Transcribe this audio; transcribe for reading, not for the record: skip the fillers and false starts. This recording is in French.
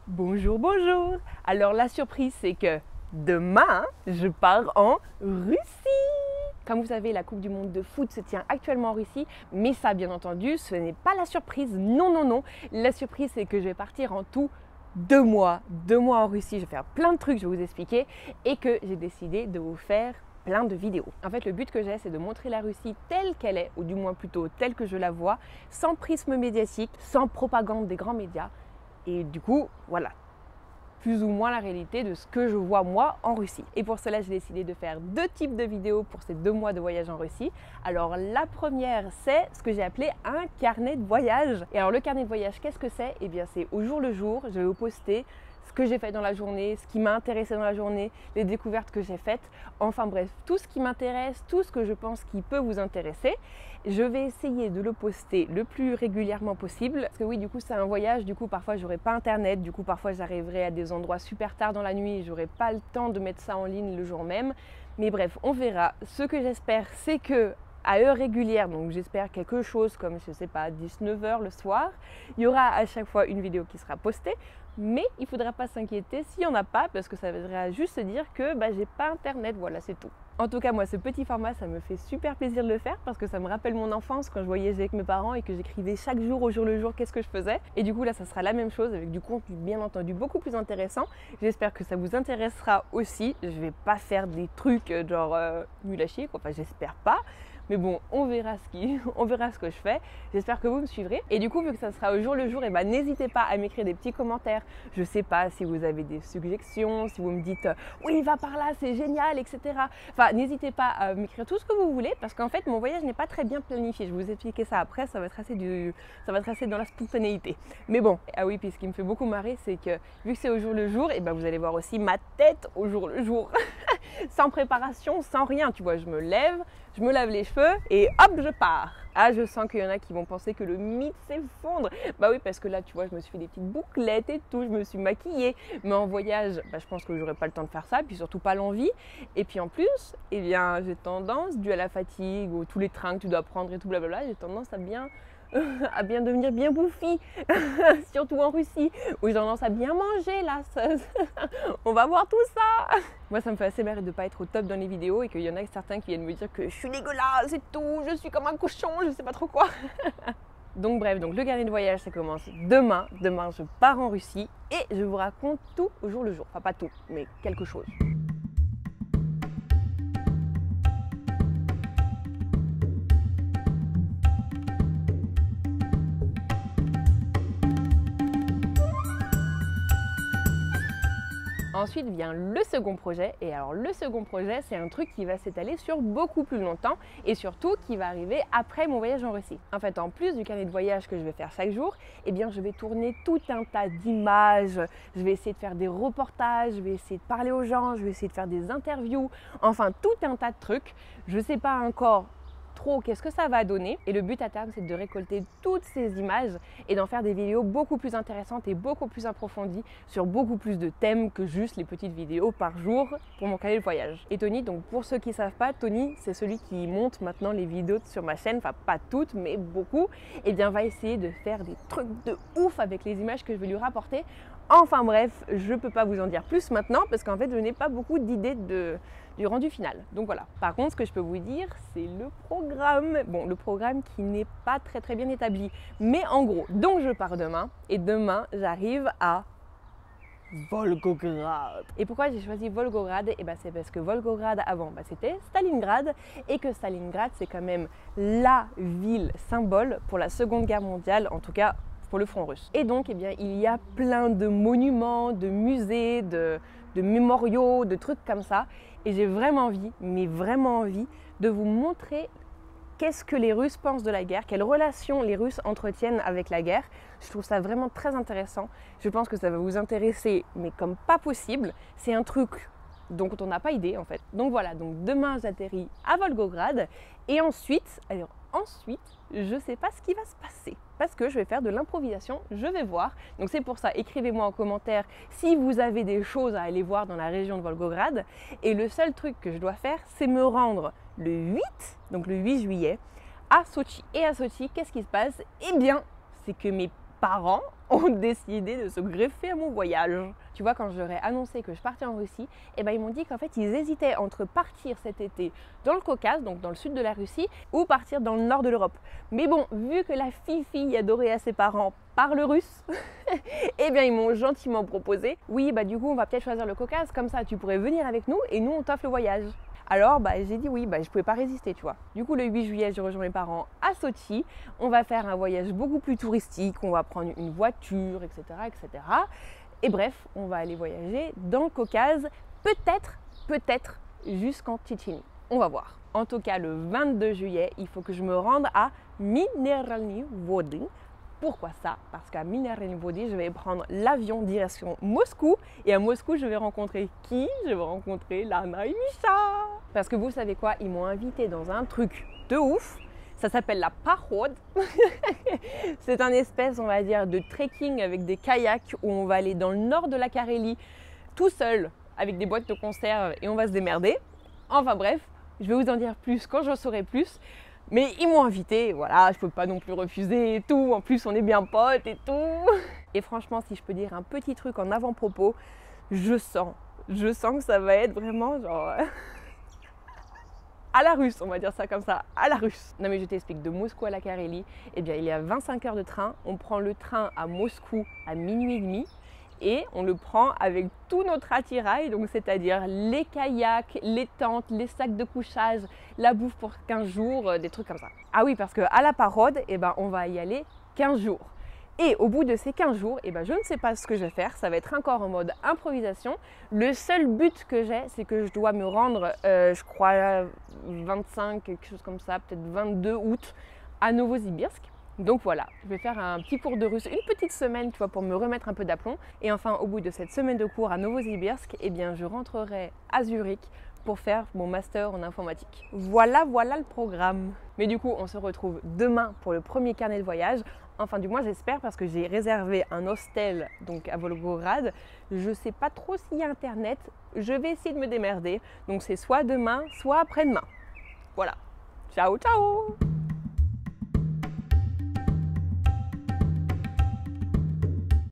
Bonjour, bonjour. Alors la surprise, c'est que demain, je pars en Russie. Comme vous savez, la Coupe du Monde de foot se tient actuellement en Russie, mais ça, bien entendu, ce n'est pas la surprise. Non, non, non. La surprise, c'est que je vais partir en tout 2 mois. 2 mois en Russie. Je vais faire plein de trucs, je vais vous expliquer, et que j'ai décidé de vous faire plein de vidéos. En fait, le but que j'ai, c'est de montrer la Russie telle qu'elle est, ou du moins plutôt telle que je la vois, sans prisme médiatique, sans propagande des grands médias. Et du coup, voilà, plus ou moins la réalité de ce que je vois moi en Russie. Et pour cela, j'ai décidé de faire 2 types de vidéos pour ces 2 mois de voyage en Russie. Alors la première, c'est ce que j'ai appelé un carnet de voyage. Et alors le carnet de voyage, qu'est-ce que c'est? Eh bien c'est au jour le jour, je vais vous poster ce que j'ai fait dans la journée, ce qui m'a intéressé dans la journée, les découvertes que j'ai faites, enfin bref, tout ce qui m'intéresse, tout ce que je pense qui peut vous intéresser. Je vais essayer de le poster le plus régulièrement possible, parce que oui, du coup c'est un voyage, du coup parfois j'aurai pas internet, du coup parfois j'arriverai à des endroits super tard dans la nuit et j'aurai pas le temps de mettre ça en ligne le jour même. Mais bref, on verra. Ce que j'espère, c'est que à heure régulière, donc j'espère quelque chose comme, je sais pas, 19h le soir, il y aura à chaque fois une vidéo qui sera postée, mais il ne faudra pas s'inquiéter s'il n'y en a pas, parce que ça voudra juste dire que j'ai pas internet, voilà, c'est tout. En tout cas, moi, ce petit format, ça me fait super plaisir de le faire, parce que ça me rappelle mon enfance quand je voyageais avec mes parents et que j'écrivais chaque jour, au jour le jour, qu'est-ce que je faisais. Et du coup, là, ça sera la même chose, avec du contenu, bien entendu, beaucoup plus intéressant. J'espère que ça vous intéressera aussi. Je vais pas faire des trucs genre nul à chier, quoi. Enfin, j'espère pas. Mais bon, on verra ce que je fais. J'espère que vous me suivrez. Et du coup, vu que ça sera au jour le jour, n'hésitez pas à m'écrire des petits commentaires. Je sais pas si vous avez des suggestions, si vous me dites oui, va par là, c'est génial, etc. Enfin, n'hésitez pas à m'écrire tout ce que vous voulez, parce qu'en fait, mon voyage n'est pas très bien planifié. Je vais vous expliquer ça après. Ça va être assez dans la spontanéité. Mais bon, ah oui, puis ce qui me fait beaucoup marrer, c'est que vu que c'est au jour le jour, vous allez voir aussi ma tête au jour le jour. Sans préparation, sans rien, tu vois, je me lève, je me lave les cheveux et hop, je pars. Ah, je sens qu'il y en a qui vont penser que le mythe s'effondre. Bah oui, parce que là, tu vois, je me suis fait des petites bouclettes et tout, je me suis maquillée. Mais en voyage, je pense que j'aurais pas le temps de faire ça, puis surtout pas l'envie. Et puis en plus, j'ai tendance, dû à la fatigue ou tous les trains que tu dois prendre et tout blablabla, j'ai tendance à bien devenir bien bouffi, surtout en Russie, où j'ai tendance à bien manger là. On va voir tout ça. Moi, ça me fait assez marrer de ne pas être au top dans les vidéos et qu'il y en a certains qui viennent me dire que je suis dégueulasse et tout, je suis comme un cochon, je sais pas trop quoi. Donc bref, le carnet de voyage, ça commence demain. Demain, je pars en Russie et je vous raconte tout au jour le jour. Enfin, pas tout, mais quelque chose. Ensuite vient le second projet, et alors le second projet, c'est un truc qui va s'étaler sur beaucoup plus longtemps et surtout qui va arriver après mon voyage en Russie. En fait, en plus du carnet de voyage que je vais faire chaque jour, je vais tourner tout un tas d'images, je vais essayer de faire des reportages, je vais essayer de parler aux gens, je vais essayer de faire des interviews, enfin tout un tas de trucs. Je sais pas encore trop qu'est-ce que ça va donner, et le but à terme, c'est de récolter toutes ces images et d'en faire des vidéos beaucoup plus intéressantes et beaucoup plus approfondies sur beaucoup plus de thèmes que juste les petites vidéos par jour pour mon carnet de voyage. Et Tony, donc pour ceux qui ne savent pas, Tony, c'est celui qui monte maintenant les vidéos sur ma chaîne, enfin pas toutes mais beaucoup, va essayer de faire des trucs de ouf avec les images que je vais lui rapporter. Enfin bref, je peux pas vous en dire plus maintenant parce qu'en fait je n'ai pas beaucoup d'idées du rendu final. Donc voilà. Par contre, ce que je peux vous dire, c'est le programme. Bon, le programme qui n'est pas très très bien établi. Mais en gros, donc je pars demain et demain j'arrive à Volgograd. Et pourquoi j'ai choisi Volgograd? C'est parce que Volgograd avant, c'était Stalingrad, et que Stalingrad c'est quand même la ville symbole pour la Seconde Guerre mondiale, en tout cas pour le front russe. Et donc, il y a plein de monuments, de musées, de mémoriaux, de trucs comme ça. Et j'ai vraiment envie, mais vraiment envie, de vous montrer qu'est-ce que les Russes pensent de la guerre, quelles relations les Russes entretiennent avec la guerre. Je trouve ça vraiment très intéressant. Je pense que ça va vous intéresser, mais comme pas possible. C'est un truc dont on n'a pas idée en fait. Donc voilà, demain j'atterris à Volgograd et ensuite, je ne sais pas ce qui va se passer parce que je vais faire de l'improvisation, je vais voir. Donc c'est pour ça, écrivez-moi en commentaire si vous avez des choses à aller voir dans la région de Volgograd. Et le seul truc que je dois faire, c'est me rendre le 8, donc le 8 juillet, à Sotchi. Et à Sotchi, qu'est-ce qui se passe? C'est que mes parents ont décidé de se greffer à mon voyage. Tu vois, quand je leur ai annoncé que je partais en Russie, eh ben, ils m'ont dit qu'en fait, ils hésitaient entre partir cet été dans le Caucase, donc dans le sud de la Russie, ou partir dans le nord de l'Europe. Mais bon, vu que la fille adorée à ses parents parle russe, eh bien, ils m'ont gentiment proposé, oui, bah du coup, on va peut-être choisir le Caucase, comme ça, tu pourrais venir avec nous et nous, on t'offre le voyage. Alors j'ai dit oui, je pouvais pas résister, tu vois. Du coup, le 8 juillet, j'ai rejoint mes parents à Sotchi. On va faire un voyage beaucoup plus touristique, on va prendre une voiture, etc., etc. Et bref, on va aller voyager dans le Caucase, peut-être jusqu'en Tchétchénie. On va voir. En tout cas, le 22 juillet, il faut que je me rende à Mineralny Vody. Pourquoi ça? Parce qu'à Mineralny Vody, je vais prendre l'avion direction Moscou. Et à Moscou, je vais rencontrer qui? Je vais rencontrer Lana et Misha. Parce que vous savez quoi? Ils m'ont invité dans un truc de ouf. Ça s'appelle la Parode. C'est un espèce, on va dire, de trekking avec des kayaks où on va aller dans le nord de la Carélie tout seul avec des boîtes de conserve et on va se démerder. Enfin bref, je vais vous en dire plus quand j'en saurai plus. Mais ils m'ont invité, voilà, je peux pas non plus refuser et tout. En plus, on est bien potes et tout. Et franchement, si je peux dire un petit truc en avant-propos, je sens que ça va être vraiment genre à la russe, on va dire ça comme ça, à la russe. Non mais je t'explique, de Moscou à la Carélie, eh bien il y a 25 heures de train. On prend le train à Moscou à minuit et demi. Et on le prend avec tout notre attirail, donc c'est-à-dire les kayaks, les tentes, les sacs de couchage, la bouffe pour 15 jours, des trucs comme ça. Ah oui, parce qu'à la Parode, eh ben, on va y aller 15 jours. Et au bout de ces 15 jours, eh ben, je ne sais pas ce que je vais faire, ça va être encore en mode improvisation. Le seul but que j'ai, c'est que je dois me rendre, je crois, 25, quelque chose comme ça, peut-être 22 août, à Novosibirsk. Donc voilà, je vais faire un petit cours de russe, une petite semaine, tu vois, pour me remettre un peu d'aplomb. Et enfin, au bout de cette semaine de cours à Novosibirsk, eh bien, je rentrerai à Zurich pour faire mon master en informatique. Voilà le programme. Mais du coup, on se retrouve demain pour le premier carnet de voyage. Enfin, du moins, j'espère, parce que j'ai réservé un hostel donc à Volgograd. Je ne sais pas trop s'il y a internet. Je vais essayer de me démerder. Donc c'est soit demain, soit après-demain. Voilà. Ciao, ciao!